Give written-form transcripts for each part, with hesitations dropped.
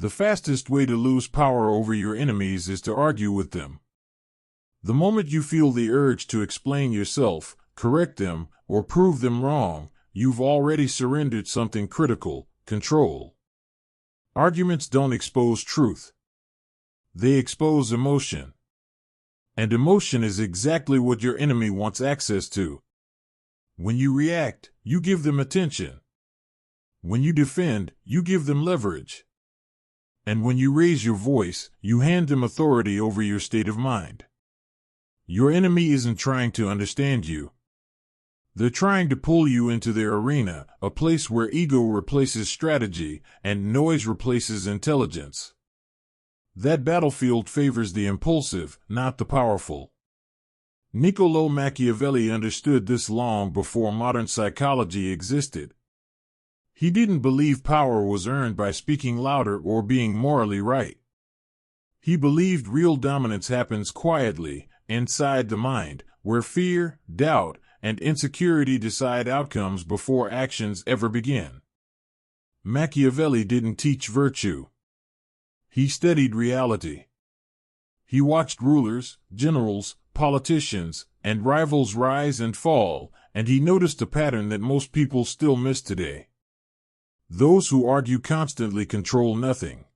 The fastest way to lose power over your enemies is to argue with them. The moment you feel the urge to explain yourself, correct them, or prove them wrong, you've already surrendered something critical: control. Arguments don't expose truth. They expose emotion. And emotion is exactly what your enemy wants access to. When you react, you give them attention. When you defend, you give them leverage. And when you raise your voice, you hand them authority over your state of mind. Your enemy isn't trying to understand you. They're trying to pull you into their arena, a place where ego replaces strategy and noise replaces intelligence. That battlefield favors the impulsive, not the powerful. Niccolò Machiavelli understood this long before modern psychology existed. He didn't believe power was earned by speaking louder or being morally right. He believed real dominance happens quietly, inside the mind, where fear, doubt, and insecurity decide outcomes before actions ever begin. Machiavelli didn't teach virtue. He studied reality. He watched rulers, generals, politicians, and rivals rise and fall, and he noticed a pattern that most people still miss today. Those who argue constantly control nothing.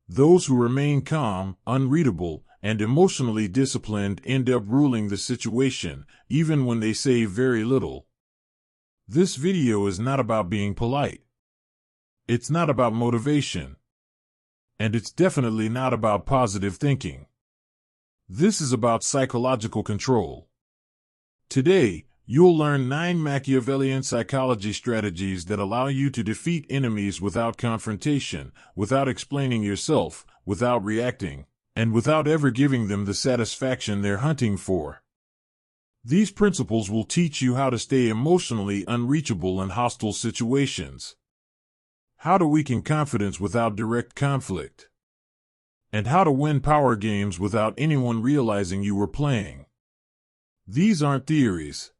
Those who remain calm, unreadable, and emotionally disciplined end up ruling the situation, even when they say very little. This video is not about being polite. It's not about motivation. And it's definitely not about positive thinking. This is about psychological control. Today, you'll learn 9 Machiavellian psychology strategies that allow you to defeat enemies without confrontation, without explaining yourself, without reacting, and without ever giving them the satisfaction they're hunting for. These principles will teach you how to stay emotionally unreachable in hostile situations, how to weaken confidence without direct conflict, and how to win power games without anyone realizing you were playing. These aren't theories.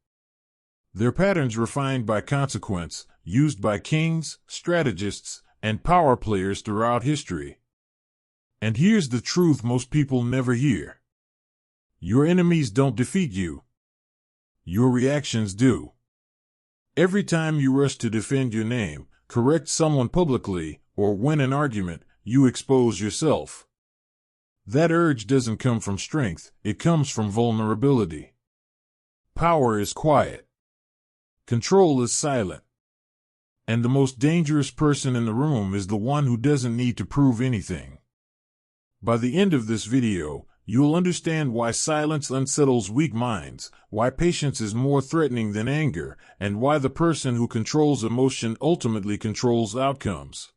They're patterns refined by consequence, used by kings, strategists, and power players throughout history. And here's the truth most people never hear. Your enemies don't defeat you. Your reactions do. Every time you rush to defend your name, correct someone publicly, or win an argument, you expose yourself. That urge doesn't come from strength, it comes from vulnerability. Power is quiet. Control is silent. And the most dangerous person in the room is the one who doesn't need to prove anything. By the end of this video, you'll understand why silence unsettles weak minds, why patience is more threatening than anger, and why the person who controls emotion ultimately controls outcomes.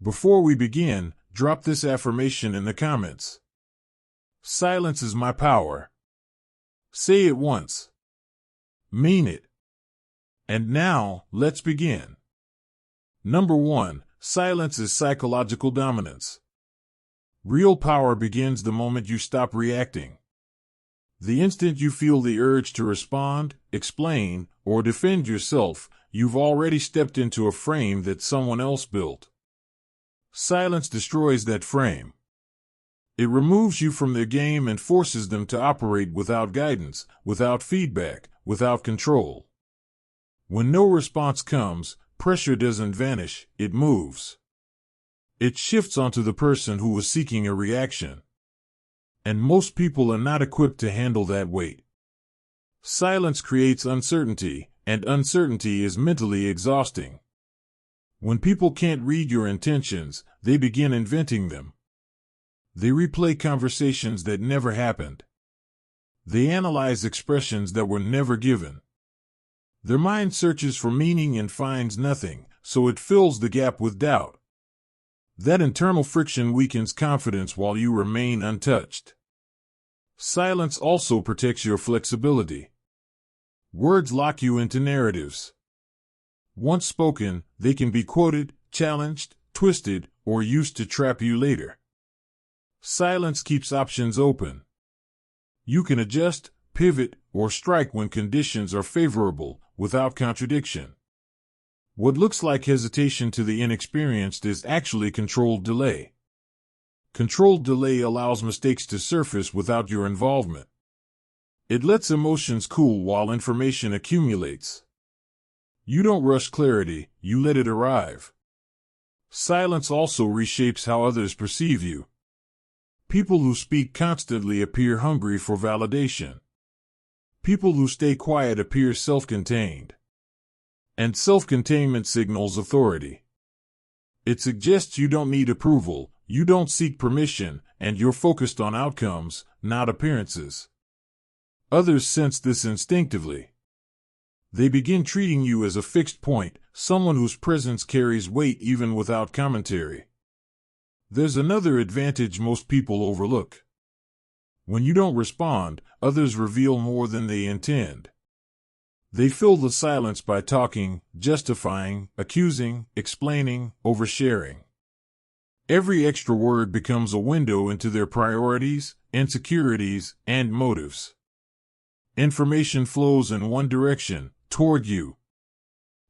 Before we begin, drop this affirmation in the comments. Silence is my power. Say it once. Mean it. And now, let's begin. Number 1. Silence is psychological dominance. Real power begins the moment you stop reacting. The instant you feel the urge to respond, explain, or defend yourself, you've already stepped into a frame that someone else built. Silence destroys that frame. It removes you from their game and forces them to operate without guidance, without feedback, without control. When no response comes, pressure doesn't vanish, it moves. It shifts onto the person who was seeking a reaction. And most people are not equipped to handle that weight. Silence creates uncertainty, and uncertainty is mentally exhausting. When people can't read your intentions, they begin inventing them. They replay conversations that never happened. They analyze expressions that were never given. Their mind searches for meaning and finds nothing, so it fills the gap with doubt. That internal friction weakens confidence while you remain untouched. Silence also protects your flexibility. Words lock you into narratives. Once spoken, they can be quoted, challenged, twisted, or used to trap you later. Silence keeps options open. You can adjust, pivot, or strike when conditions are favorable, without contradiction. What looks like hesitation to the inexperienced is actually controlled delay. Controlled delay allows mistakes to surface without your involvement. It lets emotions cool while information accumulates. You don't rush clarity, you let it arrive. Silence also reshapes how others perceive you. People who speak constantly appear hungry for validation. People who stay quiet appear self-contained. And self-containment signals authority. It suggests you don't need approval, you don't seek permission, and you're focused on outcomes, not appearances. Others sense this instinctively. They begin treating you as a fixed point, someone whose presence carries weight even without commentary. There's another advantage most people overlook. When you don't respond, others reveal more than they intend. They fill the silence by talking, justifying, accusing, explaining, oversharing. Every extra word becomes a window into their priorities, insecurities, and motives. Information flows in one direction, toward you.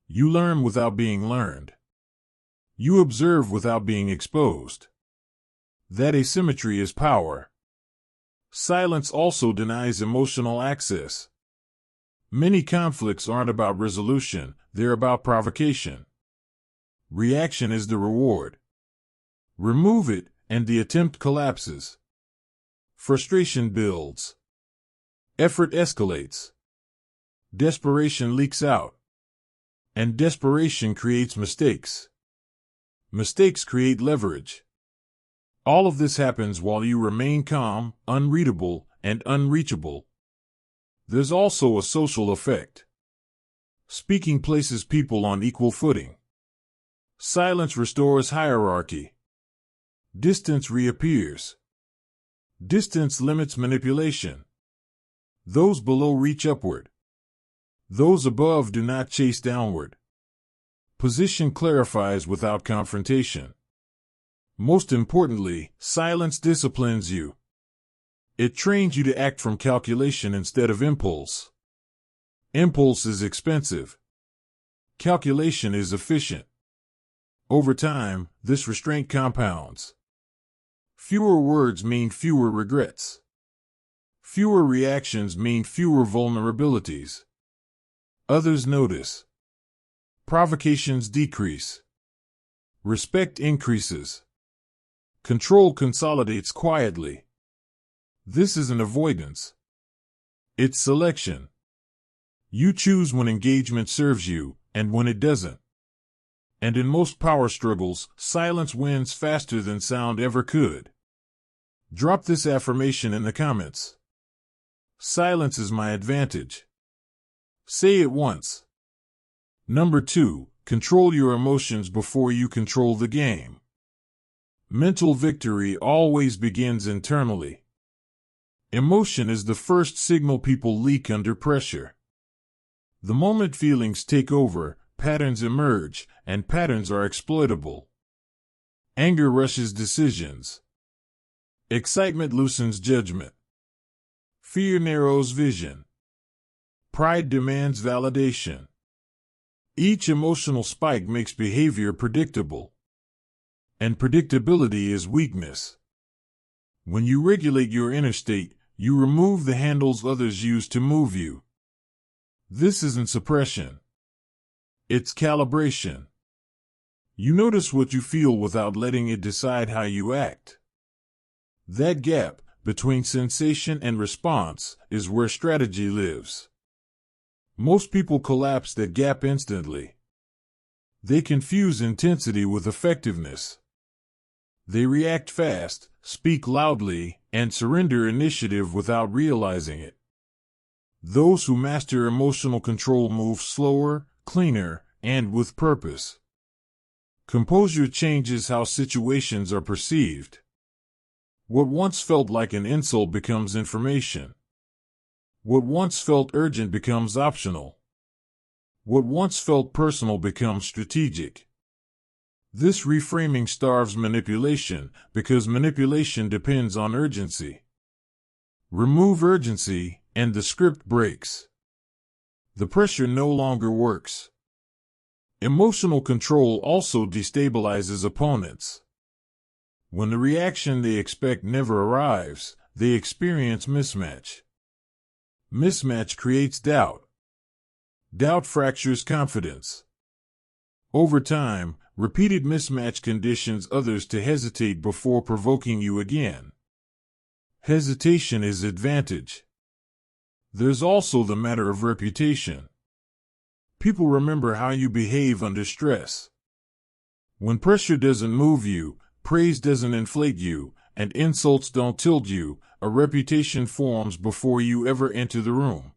You learn without being learned. You observe without being exposed. That asymmetry is power. Silence also denies emotional access. Many conflicts aren't about resolution, they're about provocation. Reaction is the reward. Remove it, and the attempt collapses. Frustration builds. Effort escalates. Desperation leaks out. And desperation creates mistakes. Mistakes create leverage. All of this happens while you remain calm, unreadable, and unreachable. There's also a social effect. Speaking places people on equal footing. Silence restores hierarchy. Distance reappears. Distance limits manipulation. Those below reach upward. Those above do not chase downward. Position clarifies without confrontation. Most importantly, silence disciplines you. It trains you to act from calculation instead of impulse. Impulse is expensive. Calculation is efficient. Over time, this restraint compounds. Fewer words mean fewer regrets. Fewer reactions mean fewer vulnerabilities. Others notice. Provocations decrease. Respect increases. Control consolidates quietly. This isn't avoidance. It's selection. You choose when engagement serves you, and when it doesn't. And in most power struggles, silence wins faster than sound ever could. Drop this affirmation in the comments. Silence is my advantage. Say it once. Number 2, control your emotions before you control the game. Mental victory always begins internally. Emotion is the first signal people leak under pressure. The moment feelings take over, patterns emerge, and patterns are exploitable. Anger rushes decisions. Excitement loosens judgment. Fear narrows vision. Pride demands validation. Each emotional spike makes behavior predictable. And predictability is weakness. When you regulate your inner state, you remove the handles others use to move you. This isn't suppression. It's calibration. You notice what you feel without letting it decide how you act. That gap between sensation and response is where strategy lives. Most people collapse that gap instantly. They confuse intensity with effectiveness. They react fast, speak loudly, and surrender initiative without realizing it. Those who master emotional control move slower, cleaner, and with purpose. Composure changes how situations are perceived. What once felt like an insult becomes information. What once felt urgent becomes optional. What once felt personal becomes strategic. This reframing starves manipulation because manipulation depends on urgency. Remove urgency, and the script breaks. The pressure no longer works. Emotional control also destabilizes opponents. When the reaction they expect never arrives, they experience mismatch. Mismatch creates doubt. Doubt fractures confidence. Over time, repeated mismatch conditions others to hesitate before provoking you again. Hesitation is advantage. There's also the matter of reputation. People remember how you behave under stress. When pressure doesn't move you, praise doesn't inflate you, and insults don't tilt you, a reputation forms before you ever enter the room.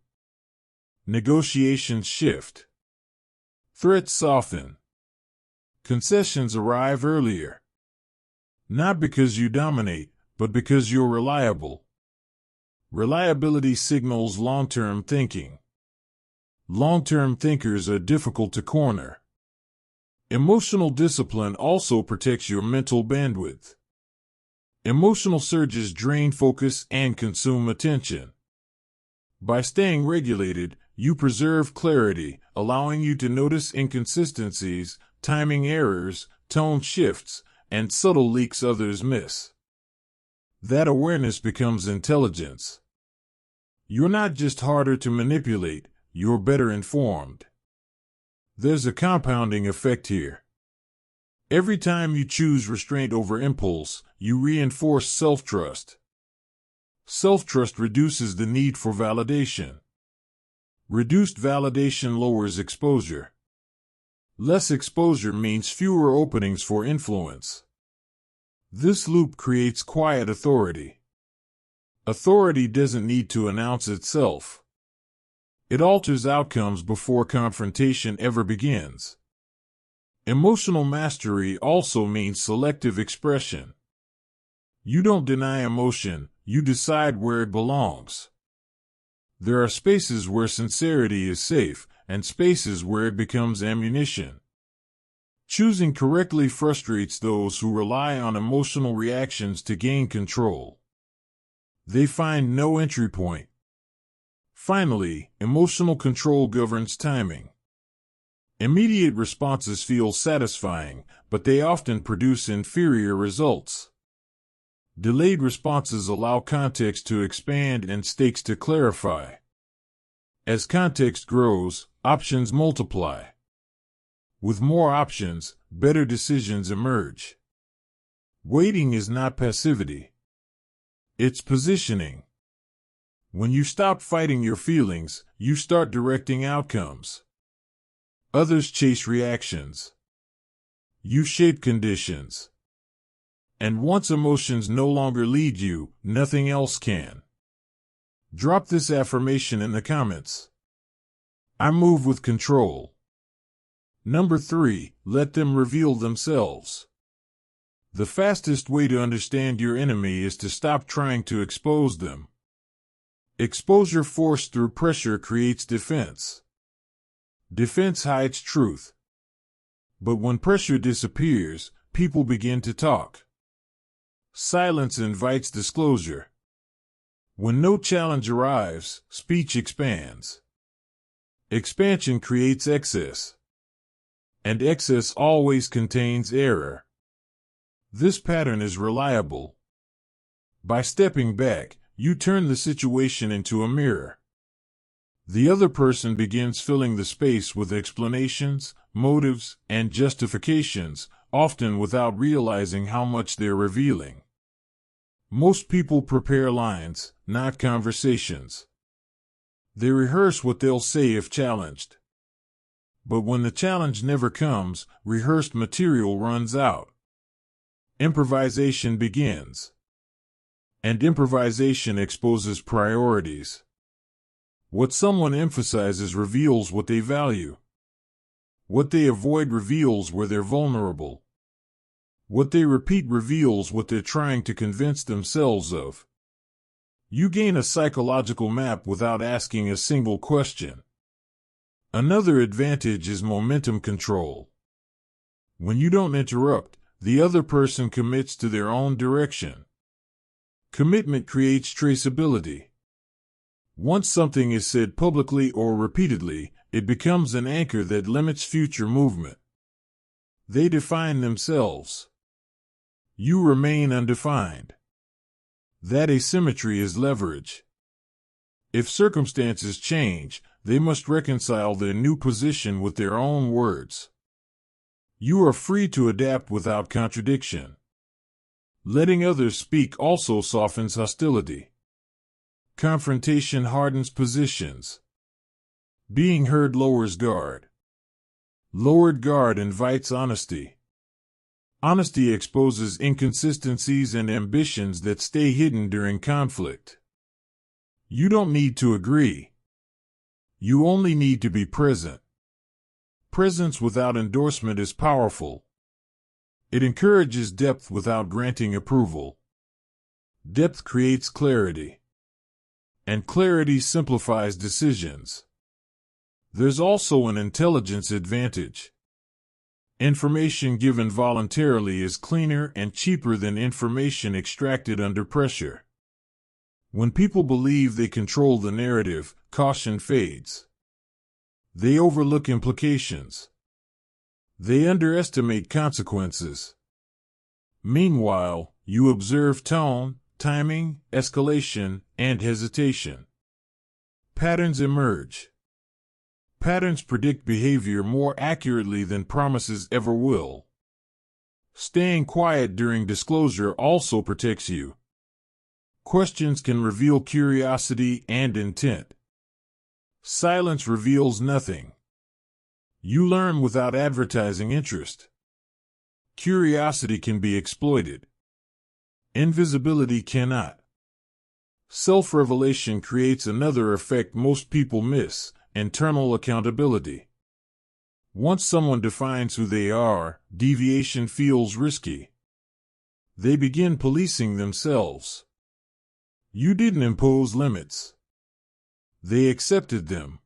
Negotiations shift. Threats soften. Concessions arrive earlier. Not because you dominate, but because you're reliable. Reliability signals long-term thinking. Long-term thinkers are difficult to corner. Emotional discipline also protects your mental bandwidth. Emotional surges drain focus and consume attention. By staying regulated, you preserve clarity, allowing you to notice inconsistencies, timing errors, tone shifts, and subtle leaks others miss. That awareness becomes intelligence. You're not just harder to manipulate, you're better informed. There's a compounding effect here. Every time you choose restraint over impulse, you reinforce self-trust. Self-trust reduces the need for validation. Reduced validation lowers exposure. Less exposure means fewer openings for influence. This loop creates quiet authority. Authority doesn't need to announce itself. It alters outcomes before confrontation ever begins. Emotional mastery also means selective expression. You don't deny emotion, you decide where it belongs. There are spaces where sincerity is safe, and spaces where it becomes ammunition. Choosing correctly frustrates those who rely on emotional reactions to gain control. They find no entry point. Finally, emotional control governs timing. Immediate responses feel satisfying, but they often produce inferior results. Delayed responses allow context to expand and stakes to clarify. As context grows, options multiply. With more options, better decisions emerge. Waiting is not passivity. It's positioning. When you stop fighting your feelings, you start directing outcomes. Others chase reactions. You shape conditions. And once emotions no longer lead you, nothing else can. Drop this affirmation in the comments. I move with control. Number 3, let them reveal themselves. The fastest way to understand your enemy is to stop trying to expose them. Exposure forced through pressure creates defense. Defense hides truth. But when pressure disappears, people begin to talk. Silence invites disclosure. When no challenge arrives, speech expands. Expansion creates excess. And excess always contains error. This pattern is reliable. By stepping back, you turn the situation into a mirror. The other person begins filling the space with explanations, motives, and justifications, often without realizing how much they're revealing. Most people prepare lines, not conversations. They rehearse what they'll say if challenged. But when the challenge never comes, rehearsed material runs out. Improvisation begins. And improvisation exposes priorities. What someone emphasizes reveals what they value. What they avoid reveals where they're vulnerable. What they repeat reveals what they're trying to convince themselves of. You gain a psychological map without asking a single question. Another advantage is momentum control. When you don't interrupt, the other person commits to their own direction. Commitment creates traceability. Once something is said publicly or repeatedly, it becomes an anchor that limits future movement. They define themselves. You remain undefined. That asymmetry is leverage. If circumstances change, they must reconcile their new position with their own words. You are free to adapt without contradiction. Letting others speak also softens hostility. Confrontation hardens positions. Being heard lowers guard. Lowered guard invites honesty. Honesty exposes inconsistencies and ambitions that stay hidden during conflict. You don't need to agree. You only need to be present. Presence without endorsement is powerful. It encourages depth without granting approval. Depth creates clarity. And clarity simplifies decisions. There's also an intelligence advantage. Information given voluntarily is cleaner and cheaper than information extracted under pressure. When people believe they control the narrative, caution fades. They overlook implications. They underestimate consequences. Meanwhile, you observe tone, timing, escalation, and hesitation. Patterns emerge. Patterns predict behavior more accurately than promises ever will. Staying quiet during disclosure also protects you. Questions can reveal curiosity and intent. Silence reveals nothing. You learn without advertising interest. Curiosity can be exploited. Invisibility cannot. Self-revelation creates another effect most people miss: internal accountability. Once someone defines who they are, deviation feels risky. They begin policing themselves. You didn't impose limits. They accepted them.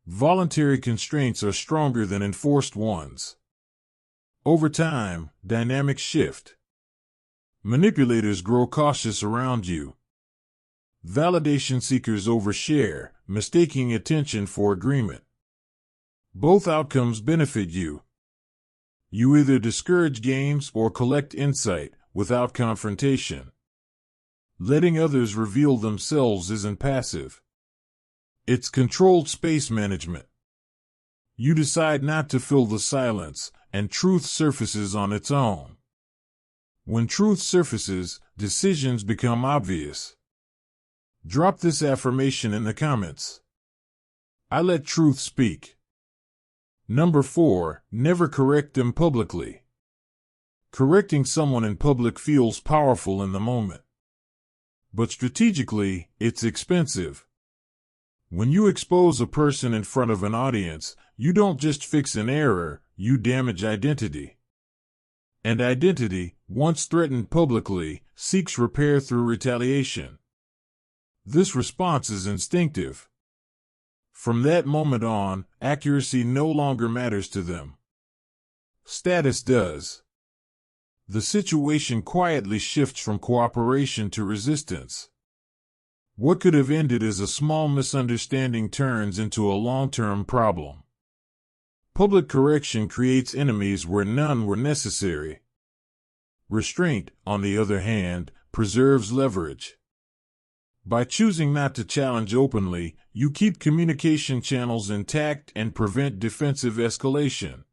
Voluntary constraints are stronger than enforced ones. Over time, dynamics shift. Manipulators grow cautious around you. Validation seekers overshare, mistaking attention for agreement. Both outcomes benefit you. You either discourage games or collect insight without confrontation. Letting others reveal themselves isn't passive. It's controlled space management. You decide not to fill the silence, and truth surfaces on its own. When truth surfaces, decisions become obvious. Drop this affirmation in the comments. I let truth speak. Number 4, never correct them publicly. Correcting someone in public feels powerful in the moment. But strategically, it's expensive. When you expose a person in front of an audience, you don't just fix an error, you damage identity. And identity, once threatened publicly, seeks repair through retaliation. This response is instinctive. From that moment on, accuracy no longer matters to them. Status does. The situation quietly shifts from cooperation to resistance. What could have ended as a small misunderstanding turns into a long-term problem. Public correction creates enemies where none were necessary. Restraint, on the other hand, preserves leverage. By choosing not to challenge openly, you keep communication channels intact and prevent defensive escalation.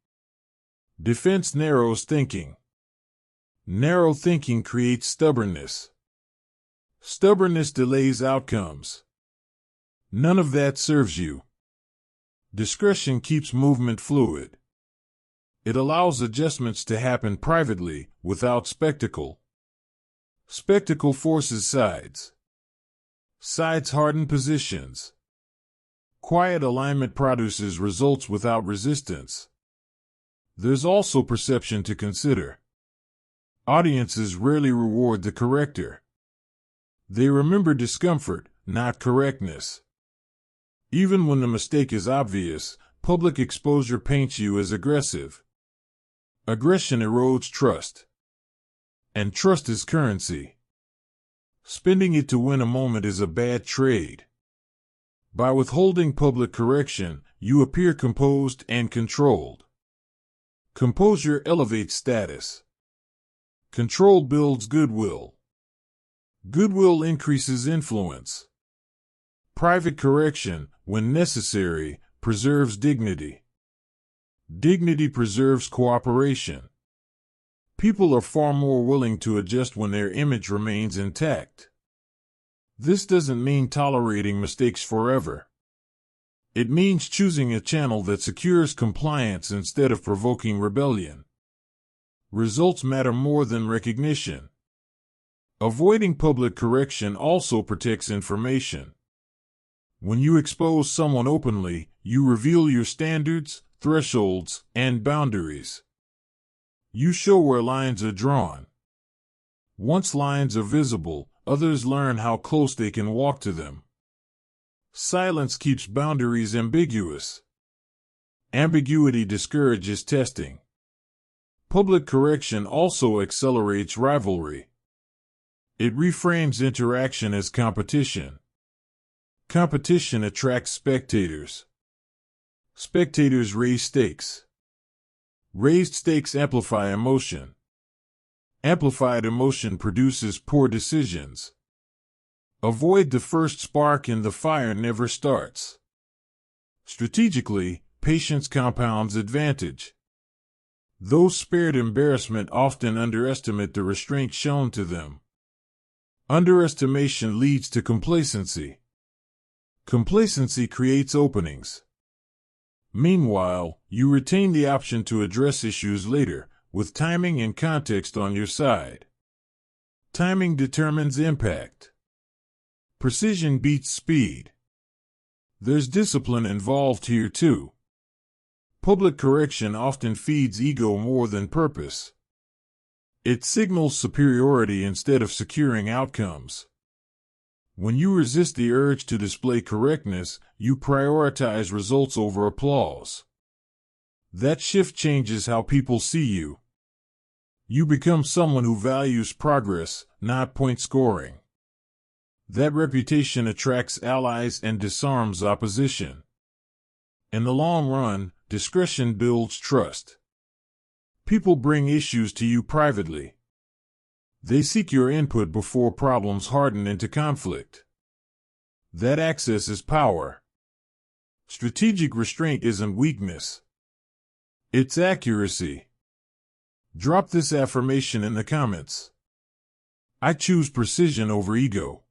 Defense narrows thinking. Narrow thinking creates stubbornness. Stubbornness delays outcomes. None of that serves you. Discretion keeps movement fluid. It allows adjustments to happen privately, without spectacle. Spectacle forces sides. Sides harden positions. Quiet alignment produces results without resistance. There's also perception to consider. Audiences rarely reward the corrector. They remember discomfort, not correctness. Even when the mistake is obvious, public exposure paints you as aggressive. Aggression erodes trust. And trust is currency. Spending it to win a moment is a bad trade. By withholding public correction, you appear composed and controlled. Composure elevates status. Control builds goodwill. Goodwill increases influence. Private correction, when necessary, preserves dignity. Dignity preserves cooperation. People are far more willing to adjust when their image remains intact. This doesn't mean tolerating mistakes forever. It means choosing a channel that secures compliance instead of provoking rebellion. Results matter more than recognition. Avoiding public correction also protects information. When you expose someone openly, you reveal your standards, thresholds, and boundaries. You show where lines are drawn. Once lines are visible, others learn how close they can walk to them. Silence keeps boundaries ambiguous. Ambiguity discourages testing. Public correction also accelerates rivalry. It reframes interaction as competition. Competition attracts spectators. Spectators raise stakes. Raised stakes amplify emotion. Amplified emotion produces poor decisions. Avoid the first spark and the fire never starts. Strategically, patience compounds advantage. Those spared embarrassment often underestimate the restraint shown to them. Underestimation leads to complacency. Complacency creates openings. Meanwhile, you retain the option to address issues later, with timing and context on your side. Timing determines impact. Precision beats speed. There's discipline involved here too. Public correction often feeds ego more than purpose. It signals superiority instead of securing outcomes. When you resist the urge to display correctness, you prioritize results over applause. That shift changes how people see you. You become someone who values progress, not point scoring. That reputation attracts allies and disarms opposition. In the long run, discretion builds trust. People bring issues to you privately. They seek your input before problems harden into conflict. That access is power. Strategic restraint isn't weakness. It's accuracy. Drop this affirmation in the comments. I choose precision over ego.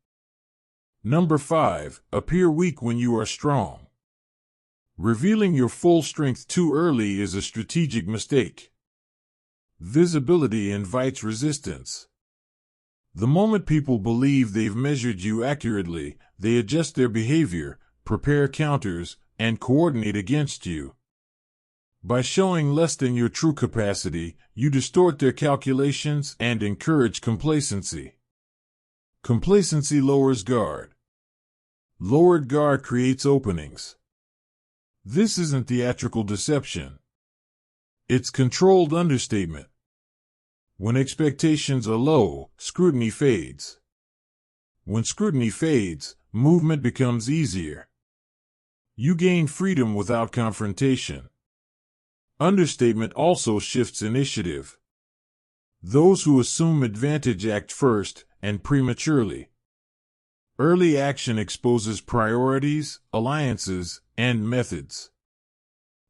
Number 5, appear weak when you are strong. Revealing your full strength too early is a strategic mistake. Visibility invites resistance. The moment people believe they've measured you accurately, they adjust their behavior, prepare counters, and coordinate against you. By showing less than your true capacity, you distort their calculations and encourage complacency. Complacency lowers guard. Lowered guard creates openings. This isn't theatrical deception. It's controlled understatement. When expectations are low, scrutiny fades. When scrutiny fades, movement becomes easier. You gain freedom without confrontation. Understatement also shifts initiative. Those who assume advantage act first, and prematurely. Early action exposes priorities, alliances, and methods.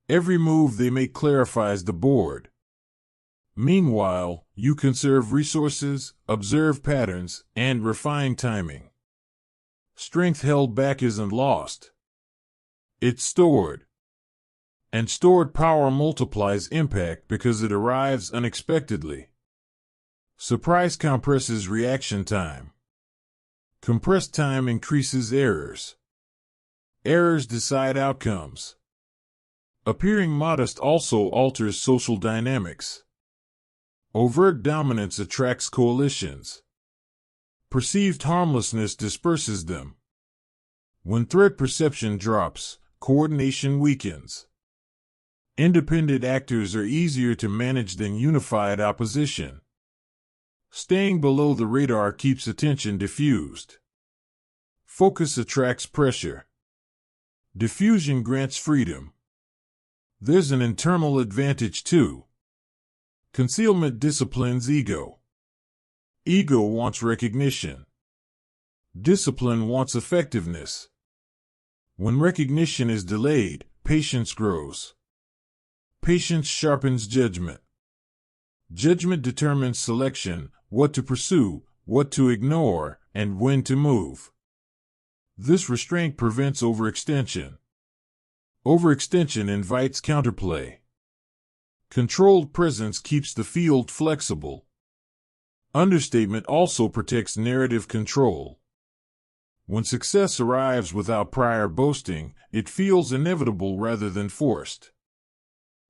Every move they make clarifies the board. Meanwhile, you conserve resources, observe patterns, and refine timing. Strength held back isn't lost. It's stored. And stored power multiplies impact because it arrives unexpectedly. Surprise compresses reaction time. Compressed time increases errors. Errors decide outcomes. Appearing modest also alters social dynamics. Overt dominance attracts coalitions. Perceived harmlessness disperses them. When threat perception drops, coordination weakens. Independent actors are easier to manage than unified opposition. Staying below the radar keeps attention diffused. Focus attracts pressure. Diffusion grants freedom. There's an internal advantage too. Concealment disciplines ego. Ego wants recognition. Discipline wants effectiveness. When recognition is delayed, patience grows. Patience sharpens judgment. Judgment determines selection, what to pursue, what to ignore, and when to move. This restraint prevents overextension. Overextension invites counterplay. Controlled presence keeps the field flexible. Understatement also protects narrative control. When success arrives without prior boasting, it feels inevitable rather than forced.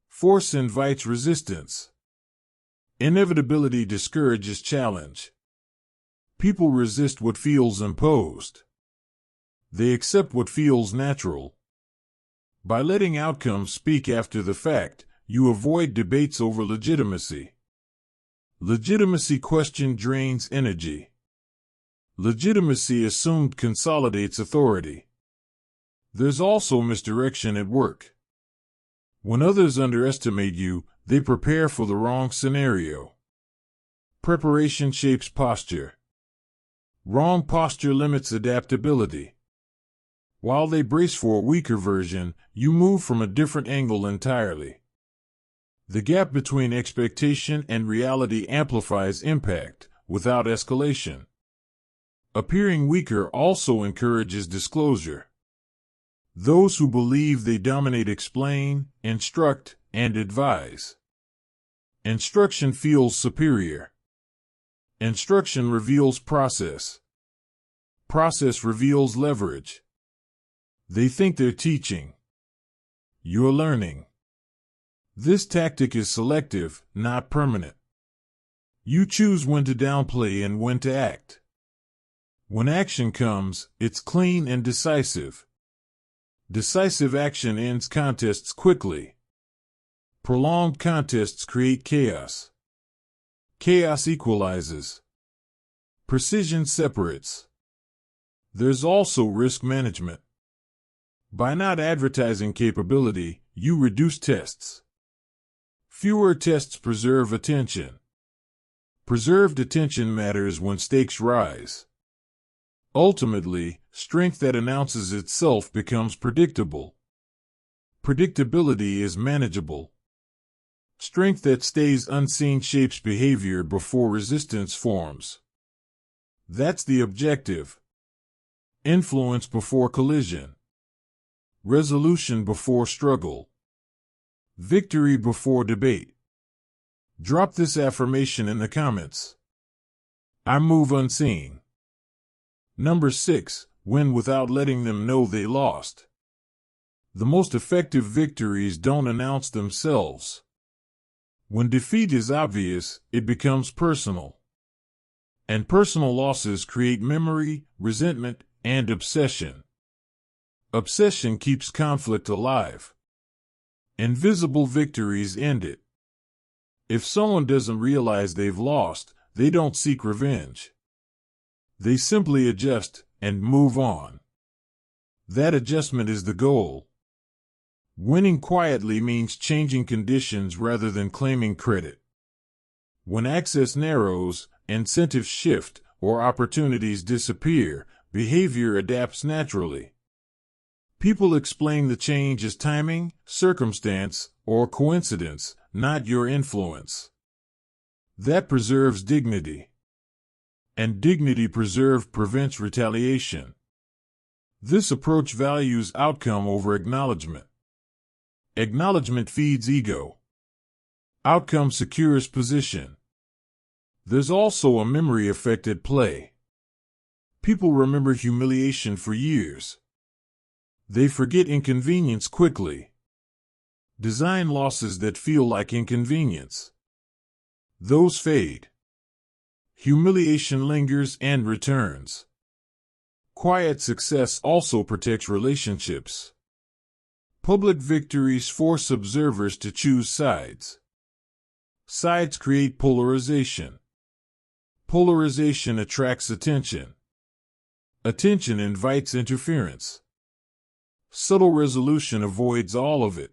Force invites resistance. Inevitability discourages challenge. People resist what feels imposed. They accept what feels natural. By letting outcomes speak after the fact, you avoid debates over legitimacy. Legitimacy question drains energy. Legitimacy assumed consolidates authority. There's also misdirection at work. When others underestimate you, they prepare for the wrong scenario. Preparation shapes posture. Wrong posture limits adaptability. While they brace for a weaker version, you move from a different angle entirely. The gap between expectation and reality amplifies impact, without escalation. Appearing weaker also encourages disclosure. Those who believe they dominate explain, instruct, and advise. Instruction feels superior. Instruction reveals process. Process reveals leverage. They think they're teaching. You're learning. This tactic is selective, not permanent. You choose when to downplay and when to act. When action comes, it's clean and decisive. Decisive action ends contests quickly. Prolonged contests create chaos. Chaos equalizes. Precision separates. There's also risk management. By not advertising capability, you reduce tests. Fewer tests preserve attention. Preserved attention matters when stakes rise. Ultimately, strength that announces itself becomes predictable. Predictability is manageable. Strength that stays unseen shapes behavior before resistance forms. That's the objective. Influence before collision. Resolution before struggle. Victory before debate. Drop this affirmation in the comments. I move unseen. Number 6. Win without letting them know they lost. The most effective victories don't announce themselves. When defeat is obvious, it becomes personal. And personal losses create memory, resentment, and obsession. Obsession keeps conflict alive. Invisible victories end it. If someone doesn't realize they've lost, they don't seek revenge. They simply adjust and move on. That adjustment is the goal. Winning quietly means changing conditions rather than claiming credit. When access narrows, incentives shift, or opportunities disappear, behavior adapts naturally. People explain the change as timing, circumstance, or coincidence, not your influence. That preserves dignity. And dignity preserved prevents retaliation. This approach values outcome over acknowledgement. Acknowledgement feeds ego. Outcome secures position. There's also a memory effect at play. People remember humiliation for years. They forget inconvenience quickly. Design losses that feel like inconvenience. Those fade. Humiliation lingers and returns. Quiet success also protects relationships. Public victories force observers to choose sides. Sides create polarization. Polarization attracts attention. Attention invites interference. Subtle resolution avoids all of it.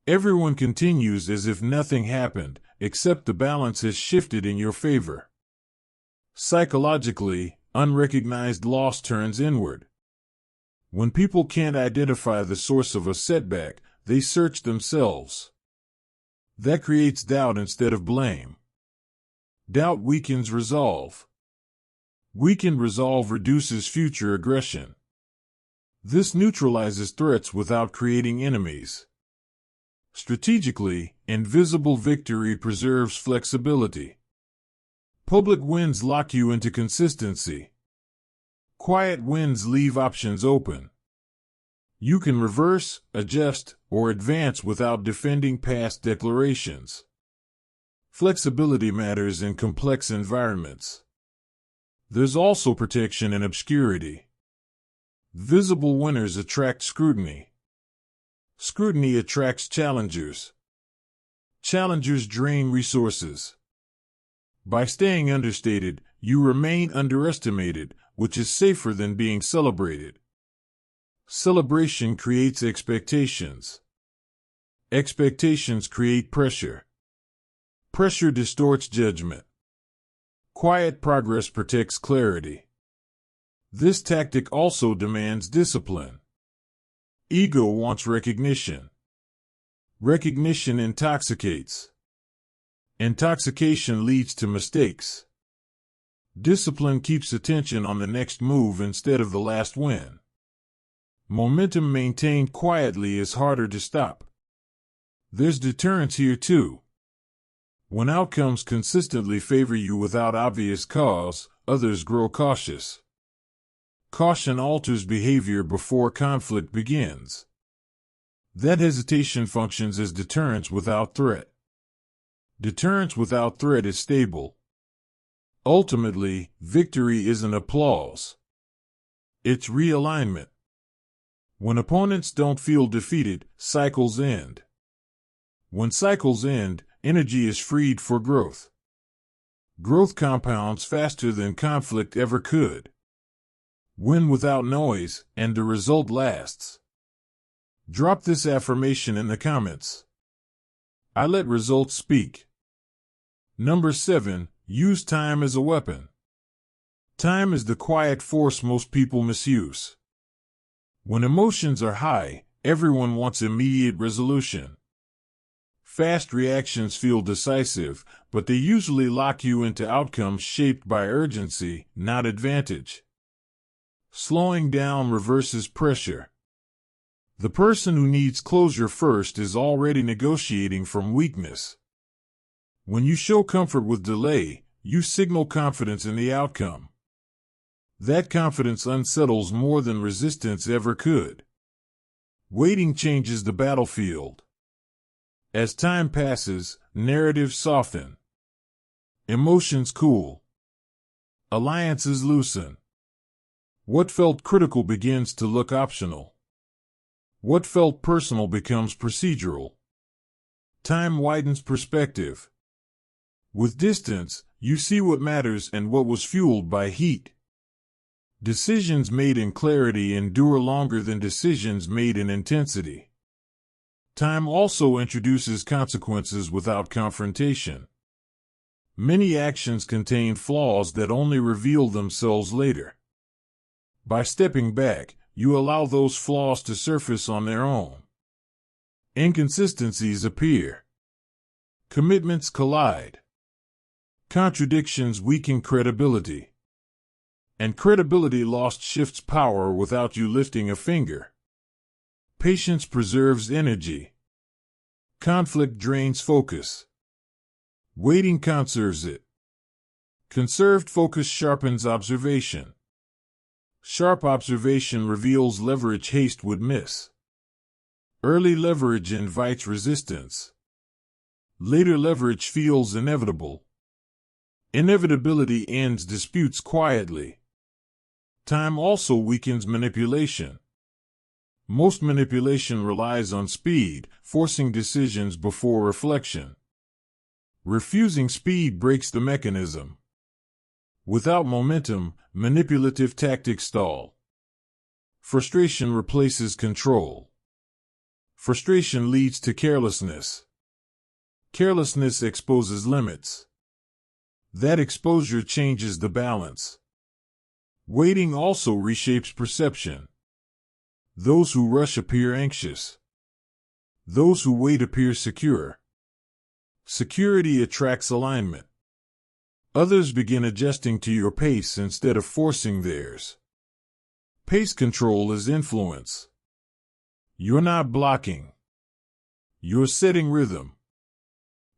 Everyone continues as if nothing happened, except the balance has shifted in your favor. Psychologically, unrecognized loss turns inward. When people can't identify the source of a setback, they search themselves. That creates doubt instead of blame. Doubt weakens resolve. Weakened resolve reduces future aggression. This neutralizes threats without creating enemies. Strategically, invisible victory preserves flexibility. Public wins lock you into consistency. Quiet wins leave options open. You can reverse, adjust, or advance without defending past declarations. Flexibility matters in complex environments. There's also protection in obscurity. Visible winners attract scrutiny. Scrutiny attracts challengers. Challengers drain resources. By staying understated, you remain underestimated, which is safer than being celebrated. Celebration creates expectations. Expectations create pressure. Pressure distorts judgment. Quiet progress protects clarity. This tactic also demands discipline. Ego wants recognition. Recognition intoxicates. Intoxication leads to mistakes. Discipline keeps attention on the next move instead of the last win. Momentum maintained quietly is harder to stop. There's deterrence here too. When outcomes consistently favor you without obvious cause, others grow cautious. Caution alters behavior before conflict begins. That hesitation functions as deterrence without threat. Deterrence without threat is stable. Ultimately, victory isn't applause. It's realignment. When opponents don't feel defeated, cycles end. When cycles end, energy is freed for growth. Growth compounds faster than conflict ever could. Win without noise, and the result lasts. Drop this affirmation in the comments. I let results speak. Number 7. Use time as a weapon. Time is the quiet force most people misuse. When emotions are high, everyone wants immediate resolution. Fast reactions feel decisive, but they usually lock you into outcomes shaped by urgency, not advantage. Slowing down reverses pressure. The person who needs closure first is already negotiating from weakness. When you show comfort with delay, you signal confidence in the outcome. That confidence unsettles more than resistance ever could. Waiting changes the battlefield. As time passes, narratives soften. Emotions cool. Alliances loosen. What felt critical begins to look optional. What felt personal becomes procedural. Time widens perspective. With distance, you see what matters and what was fueled by heat. Decisions made in clarity endure longer than decisions made in intensity. Time also introduces consequences without confrontation. Many actions contain flaws that only reveal themselves later. By stepping back, you allow those flaws to surface on their own. Inconsistencies appear. Commitments collide. Contradictions weaken credibility. And credibility lost shifts power without you lifting a finger. Patience preserves energy. Conflict drains focus. Waiting conserves it. Conserved focus sharpens observation. Sharp observation reveals leverage haste would miss. Early leverage invites resistance. Later leverage feels inevitable. Inevitability ends disputes quietly. Time also weakens manipulation. Most manipulation relies on speed, forcing decisions before reflection. Refusing speed breaks the mechanism. Without momentum, manipulative tactics stall. Frustration replaces control. Frustration leads to carelessness. Carelessness exposes limits. That exposure changes the balance. Waiting also reshapes perception. Those who rush appear anxious. Those who wait appear secure. Security attracts alignment. Others begin adjusting to your pace instead of forcing theirs. Pace control is influence. You're not blocking. You're setting rhythm.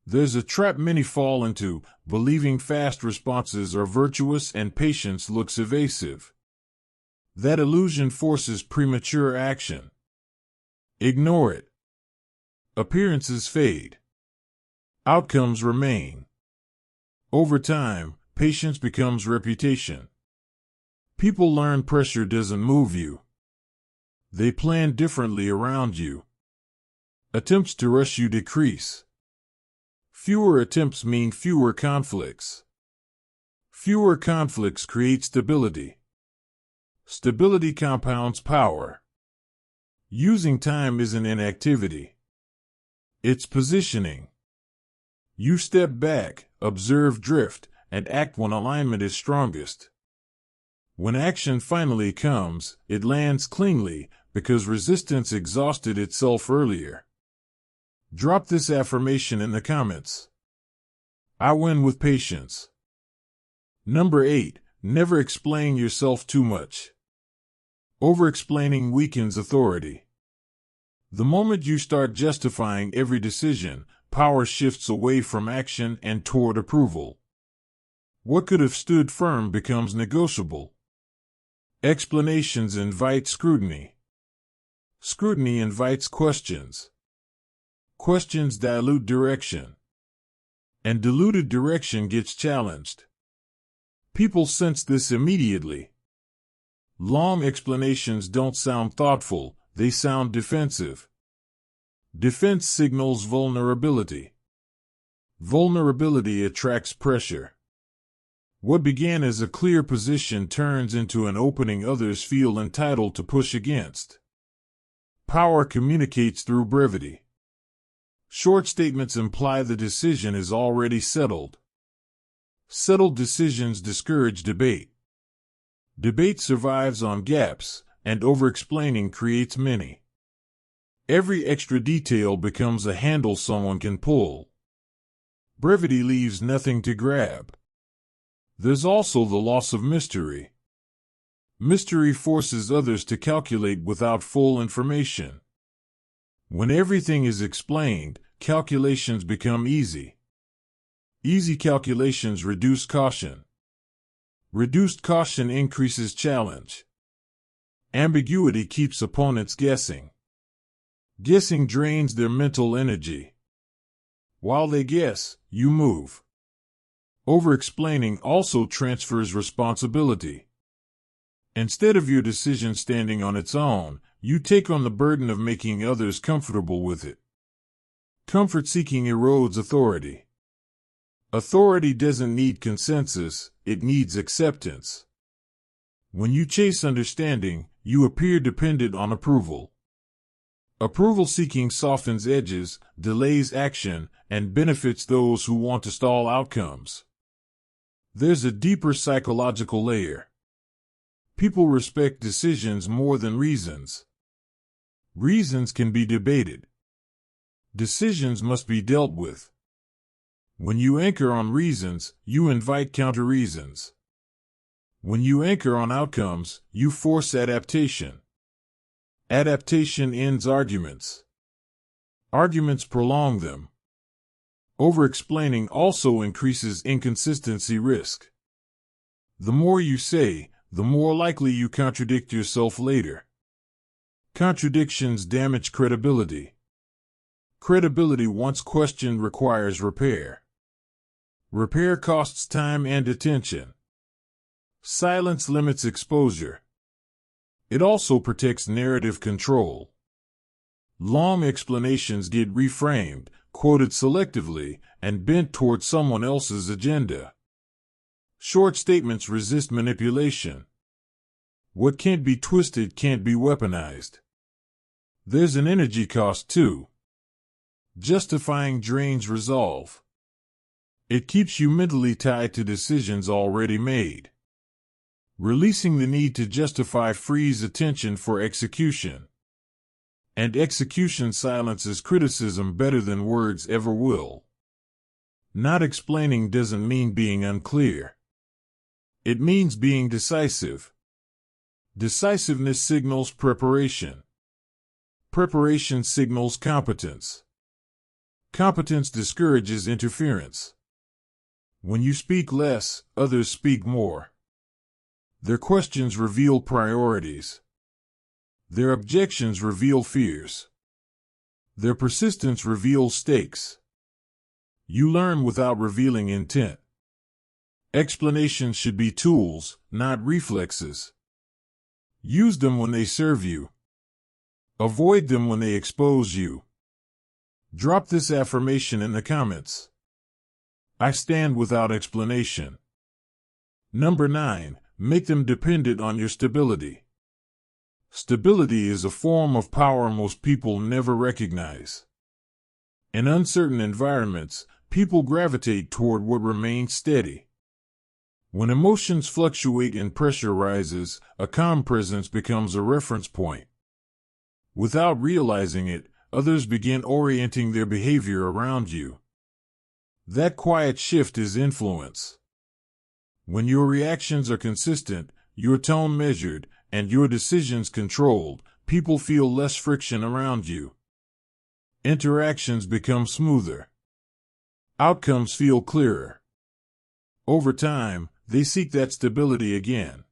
There's a trap many fall into, believing fast responses are virtuous and patience looks evasive. That illusion forces premature action. Ignore it. Appearances fade. Outcomes remain. Over time, patience becomes reputation. People learn pressure doesn't move you. They plan differently around you. Attempts to rush you decrease. Fewer attempts mean fewer conflicts. Fewer conflicts create stability. Stability compounds power. Using time isn't inactivity. It's positioning. You step back, observe drift, and act when alignment is strongest. When action finally comes, it lands cleanly because resistance exhausted itself earlier. Drop this affirmation in the comments. I win with patience. Number 8. Never explain yourself too much. Over-explaining weakens authority. The moment you start justifying every decision, power shifts away from action and toward approval. What could have stood firm becomes negotiable. Explanations invite scrutiny. Scrutiny invites questions. Questions dilute direction. And diluted direction gets challenged. People sense this immediately. Long explanations don't sound thoughtful, they sound defensive. Defense signals vulnerability. Vulnerability attracts pressure. What began as a clear position turns into an opening others feel entitled to push against. Power communicates through brevity. Short statements imply the decision is already settled. Settled decisions discourage debate. Debate survives on gaps, and over-explaining creates many. Every extra detail becomes a handle someone can pull. Brevity leaves nothing to grab. There's also the loss of mystery. Mystery forces others to calculate without full information. When everything is explained, calculations become easy. Easy calculations reduce caution. Reduced caution increases challenge. Ambiguity keeps opponents guessing. Guessing drains their mental energy. While they guess, you move. Over-explaining also transfers responsibility. Instead of your decision standing on its own, you take on the burden of making others comfortable with it. Comfort-seeking erodes authority. Authority doesn't need consensus, it needs acceptance. When you chase understanding, you appear dependent on approval. Approval-seeking softens edges, delays action, and benefits those who want to stall outcomes. There's a deeper psychological layer. People respect decisions more than reasons. Reasons can be debated. Decisions must be dealt with. When you anchor on reasons, you invite counter-reasons. When you anchor on outcomes, you force adaptation. Adaptation ends arguments. Arguments prolong them. Over-explaining also increases inconsistency risk. The more you say, the more likely you contradict yourself later. Contradictions damage credibility. Credibility once questioned requires repair. Repair costs time and attention. Silence limits exposure. It also protects narrative control. Long explanations get reframed, quoted selectively, and bent toward someone else's agenda. Short statements resist manipulation. What can't be twisted can't be weaponized. There's an energy cost too. Justifying drains resolve. It keeps you mentally tied to decisions already made. Releasing the need to justify frees attention for execution. And execution silences criticism better than words ever will. Not explaining doesn't mean being unclear. It means being decisive. Decisiveness signals preparation. Preparation signals competence. Competence discourages interference. When you speak less, others speak more. Their questions reveal priorities. Their objections reveal fears. Their persistence reveals stakes. You learn without revealing intent. Explanations should be tools, not reflexes. Use them when they serve you. Avoid them when they expose you. Drop this affirmation in the comments. I stand without explanation. Number 9. Make them dependent on your stability. Stability is a form of power most people never recognize. In uncertain environments, people gravitate toward what remains steady. When emotions fluctuate and pressure rises, a calm presence becomes a reference point. Without realizing it, others begin orienting their behavior around you. That quiet shift is influence. When your reactions are consistent, your tone measured, and your decisions controlled, people feel less friction around you. Interactions become smoother. Outcomes feel clearer. Over time, they seek that stability again.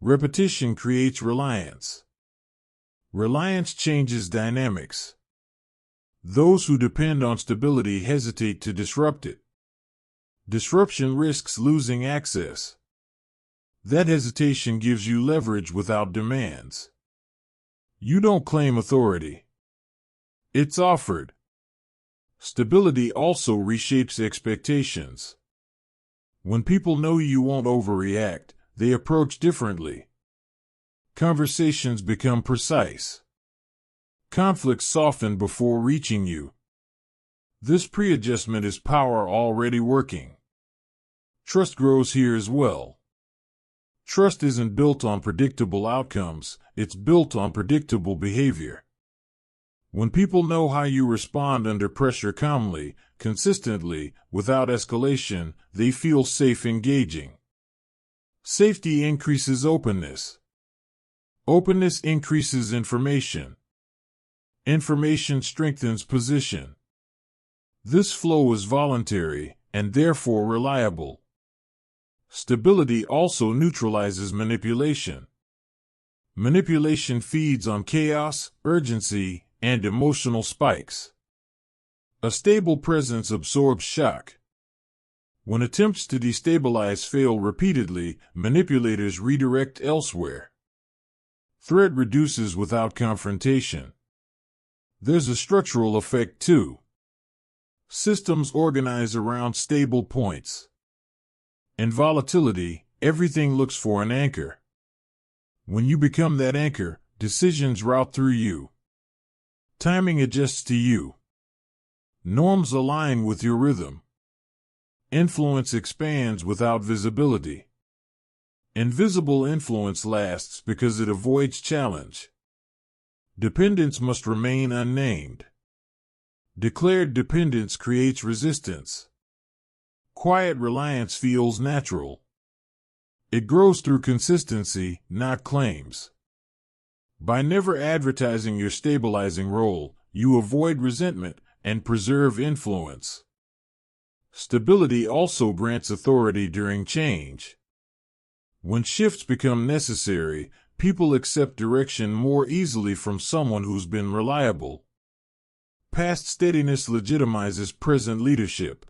Repetition creates reliance. Reliance changes dynamics. Those who depend on stability hesitate to disrupt it. Disruption risks losing access. That hesitation gives you leverage without demands. You don't claim authority. It's offered. Stability also reshapes expectations. When people know you won't overreact, they approach differently. Conversations become precise. Conflicts soften before reaching you. This pre-adjustment is power already working. Trust grows here as well. Trust isn't built on predictable outcomes, it's built on predictable behavior. When people know how you respond under pressure calmly, consistently, without escalation, they feel safe engaging. Safety increases openness. Openness increases information. Information strengthens position. This flow is voluntary, and therefore reliable. Stability also neutralizes manipulation. Manipulation feeds on chaos, urgency, and emotional spikes. A stable presence absorbs shock. When attempts to destabilize fail repeatedly, manipulators redirect elsewhere. Threat reduces without confrontation. There's a structural effect too. Systems organize around stable points. In volatility, everything looks for an anchor. When you become that anchor, decisions route through you. Timing adjusts to you. Norms align with your rhythm. Influence expands without visibility. Invisible influence lasts because it avoids challenge. Dependence must remain unnamed. Declared dependence creates resistance. Quiet reliance feels natural. It grows through consistency, not claims. By never advertising your stabilizing role, you avoid resentment and preserve influence. Stability also grants authority during change. When shifts become necessary, people accept direction more easily from someone who's been reliable. Past steadiness legitimizes present leadership.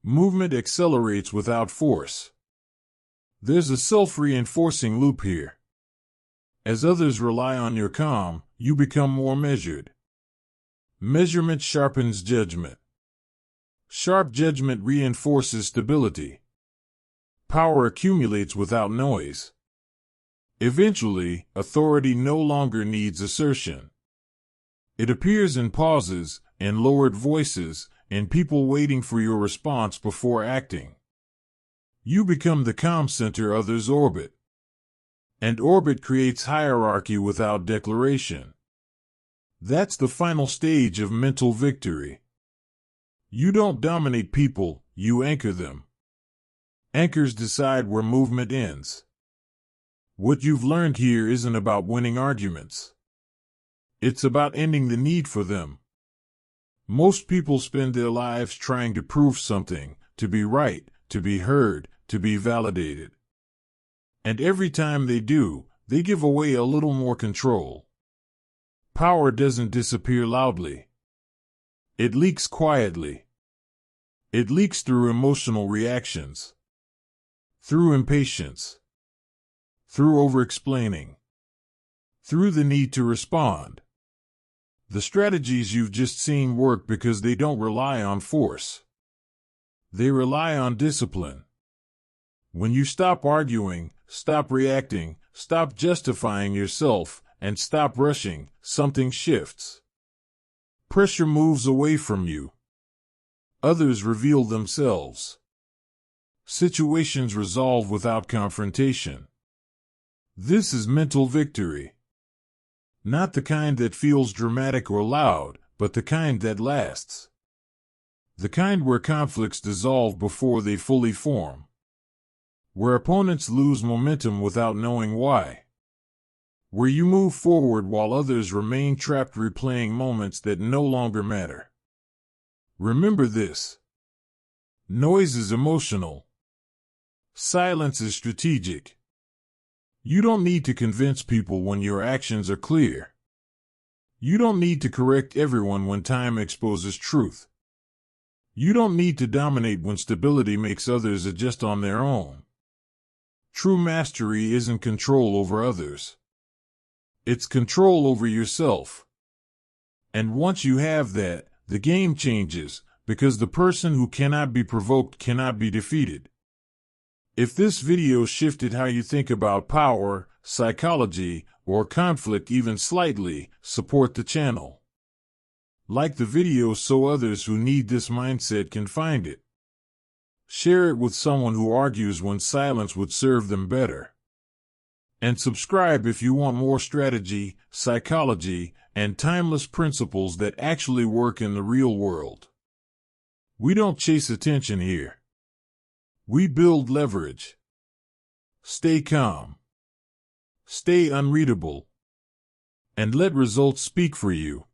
Movement accelerates without force. There's a self-reinforcing loop here. As others rely on your calm, you become more measured. Measurement sharpens judgment. Sharp judgment reinforces stability. Power accumulates without noise. Eventually, authority no longer needs assertion. It appears in pauses, in lowered voices, in people waiting for your response before acting. You become the calm center others orbit. And orbit creates hierarchy without declaration. That's the final stage of mental victory. You don't dominate people, you anchor them. Anchors decide where movement ends. What you've learned here isn't about winning arguments. It's about ending the need for them. Most people spend their lives trying to prove something, to be right, to be heard, to be validated. And every time they do, they give away a little more control. Power doesn't disappear loudly. It leaks quietly. It leaks through emotional reactions, through impatience, through over-explaining, through the need to respond. The strategies you've just seen work because they don't rely on force. They rely on discipline. When you stop arguing, stop reacting, stop justifying yourself, and stop rushing, something shifts. Pressure moves away from you. Others reveal themselves. Situations resolve without confrontation. This is mental victory. Not the kind that feels dramatic or loud, but the kind that lasts. The kind where conflicts dissolve before they fully form. Where opponents lose momentum without knowing why. Where you move forward while others remain trapped replaying moments that no longer matter. Remember this. Noise is emotional. Silence is strategic. You don't need to convince people when your actions are clear. You don't need to correct everyone when time exposes truth. You don't need to dominate when stability makes others adjust on their own. True mastery isn't control over others. It's control over yourself. And once you have that, the game changes, because the person who cannot be provoked cannot be defeated. If this video shifted how you think about power, psychology, or conflict even slightly, support the channel. Like the video so others who need this mindset can find it. Share it with someone who argues when silence would serve them better. And subscribe if you want more strategy, psychology, and timeless principles that actually work in the real world. We don't chase attention here. We build leverage. Stay calm. Stay unreadable. And let results speak for you.